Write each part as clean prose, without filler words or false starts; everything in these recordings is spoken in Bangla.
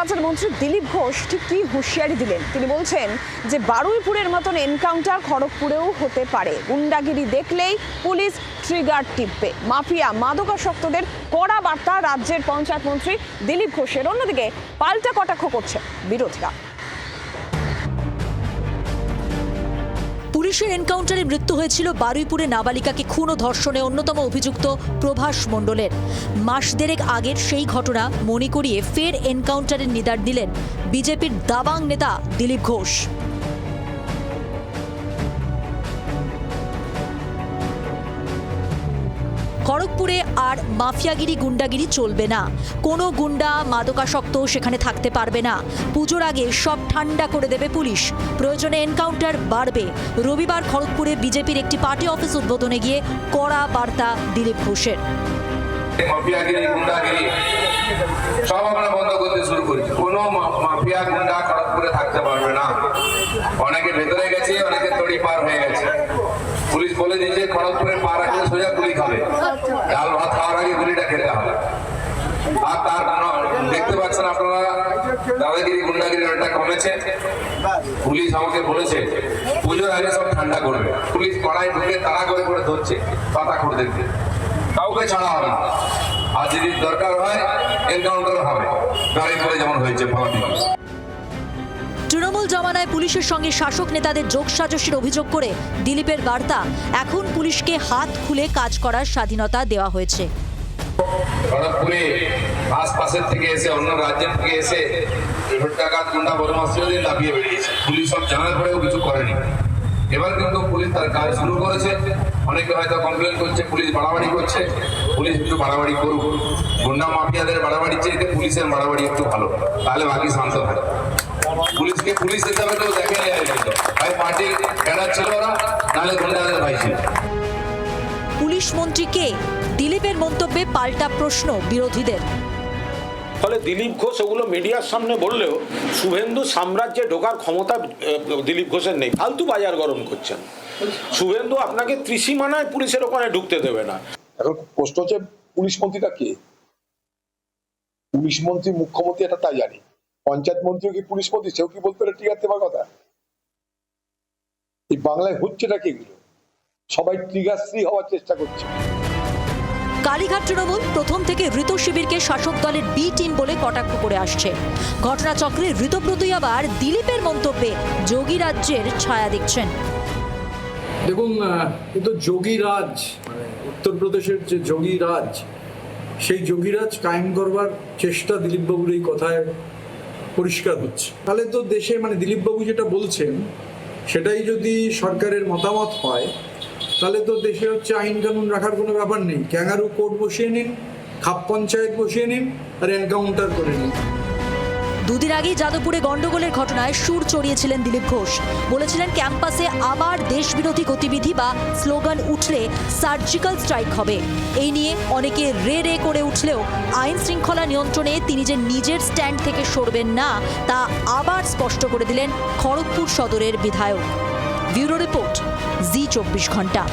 রাজ্যের মন্ত্রী দিলীপ ঘোষ ঠিক কি হুঁশিয়ারি দিলেন? তিনি বলছেন যে বারুইপুরের মতন এনকাউন্টার খড়গপুরেও হতে পারে। গুন্ডাগিরি দেখলেই পুলিশ ট্রিগার টিপবে। মাফিয়া মাদকাসক্তদের কড়া বার্তা রাজ্যের পঞ্চায়েত মন্ত্রী দিলীপ ঘোষের। অন্যদিকে পাল্টা কটাক্ষ করছে বিরোধীরা। পুলিশের এনকাউন্টারে মৃত্যু হয়েছিল বারুইপুরে নাবালিকাকে খুন ও ধর্ষণে অন্যতম অভিযুক্ত প্রভাস মণ্ডলের। মাস দেড়েক আগের সেই ঘটনা মনে করিয়ে ফের এনকাউন্টারের নিদার দিলেন বিজেপির দাবাং নেতা দিলীপ ঘোষ। খড়গপুরে আর মাফিয়াগিরি গুন্ডাগিরি চলবে না। কোনো গুন্ডা মাদকাসক্ত সেখানে থাকতে পারবে না। পুজোর আগে সব ঠান্ডা করে দেবে পুলিশ। প্রয়োজনে এনকাউন্টার বাড়বে। রবিবার খড়গপুরে বিজেপির একটি পার্টি অফিস উদ্বোধনে গিয়ে কড়া বার্তা দিলীপ ঘোষের। মাফিয়াগিরি গুন্ডাগিরি সব আমরা বন্ধ করতে শুরু করেছি। কোনো মাফিয়া গুন্ডা খড়গপুরে থাকতে পারবে না। অনেকে ভেতরে গেছে, অনেকে তড়ি পার হয়ে গেছে। পুলিশ বলে দিয়েছে খড়গপুরের পা রাখলে সোজা গুলি খাবে, ডাল ভাত খাওয়ার আগে গুলিটা খেতে হবে। আর তার দেখতে পাচ্ছেন আপনারা দাদাগিরি গুন্ডাগিরি অনেকটা কমেছে। পুলিশ আমাকে বলেছে পুজোর আগে সব ঠান্ডা করবে। পুলিশ পাড়ায় ঢুকে তাড়া করে করে ধরছে পাতা করে দেখবে, কাউকে ছাড়া হবে না। আর যদি দরকার হয় এনকাউন্টার হবে, গাড়ি করে যেমন হয়েছে ভারতীয়। তৃণমূল জমানায় পুলিশের সঙ্গে শাসক নেতাদের যোগসাজশের অভিযোগ করে দিলীপের বার্তা, এখন পুলিশকে হাত খুলে কাজ করার স্বাধীনতা দেওয়া হয়েছে। খড়গপুরে আশপাশের থেকে এসে, অন্য রাজ্যের থেকে এসে ডাকাত গুন্ডা বদমাশদের লাফিয়ে বেরিয়েছে। পুলিশ সব জানার পরেও কিছু করেনি। এবার কিন্তু পুলিশ তার কাজ শুরু করেছে। অনেকে হয়তো কমপ্লেন করছে পুলিশ বাড়াবাড়ি করছে। পুলিশ একটু বাড়াবাড়ি করুক। গুন্ডা মাফিয়াদের বাড়াবাড়ি চেয়ে পুলিশের বাড়াবাড়ি একটু ভালো, তাহলে বাকি শান্ত থাকে। পুলিশকে পুলিশ হিসাবে কেউ দেখে নেয়, ভাই পার্টি ক্যাডার ছিল ওরা, নাহলে গুন্ডাদের ভাই ছিল। পুলিশ মন্ত্রীকে দিলীপের মন্তব্যে পাল্টা প্রশ্ন বিরোধীদের। ফলে দিলীপ ঘোষ ওগুলো মিডিয়ার সামনে বললেও শুভেন্দু সাম্রাজ্যে ঢোকার ক্ষমতা দিলীপ ঘোষের নেই। ফালতু বাজার গরম করছেন। শুভেন্দু আপনাকে ত্রিসীমানায় পুলিশের ওখানে ঢুকতে দেবে না। এখন প্রশ্ন হচ্ছে পুলিশ মন্ত্রীটা কে? পুলিশ মন্ত্রী মুখ্যমন্ত্রী, এটা তাই জানি। পঞ্চায়েত মন্ত্রীও কি পুলিশ মন্ত্রী? সেও কি বলতে পারে ট্রিগার দেওয়ার কথা? এই বাংলায় হচ্ছেটা কি? এগুলো সবাই ট্রিগার ফ্রি হওয়ার চেষ্টা করছে। কালীঘাট তৃণমূল প্রথম থেকে ঋত শিবিরকে শাসক দলের বি টিম বলে কটাক্ষ করে আসছে। ঘটনাচক্রে ঋতব্রতই আবার দিলীপের মন্তব্যে যোগী রাজ্যের ছায়া দেখছেন। দেখুন, কিন্তু যোগীরাজ মানে উত্তরপ্রদেশের যে যোগীরাজ, সেই যোগীরাজ কায়েম করবার চেষ্টা দিলীপবাবুর এই কথায় পরিষ্কার হচ্ছে। তাহলে তো দেশে মানে দিলীপবাবু যেটা বলছেন সেটাই যদি সরকারের মতামত হয়, তাহলে তো দেশে হচ্ছে আইন কানুন রাখার কোনো ব্যাপার নেই। ক্যাঙ্গারু কোর্ট বসিয়ে নিন, খাপ পঞ্চায়েত বসিয়ে নিন, আর এনকাউন্টার করে নিন। দুদিন আগেই যাদবপুরে গন্ডগোলের ঘটনায় সুর চড়িয়েছিলেন দিলীপ ঘোষ। বলেছিলেন ক্যাম্পাসে আবার দেশবিরোধী গতিবিধি বা স্লোগান উঠলে সার্জিক্যাল স্ট্রাইক হবে। এই নিয়ে অনেকে রে রে করে উঠলেও আইন শৃঙ্খলা নিয়ন্ত্রণে তিনি যে নিজের স্ট্যান্ড থেকে সরবেন না, তা আবার স্পষ্ট করে দিলেন খড়গপুর সদরের বিধায়ক। ব্যুরো রিপোর্ট, জি24 ঘন্টা।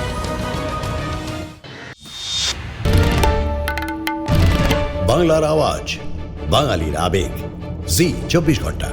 বাংলার আওয়াজ, বাঙালির আবেগ, জি24 ঘন্টা।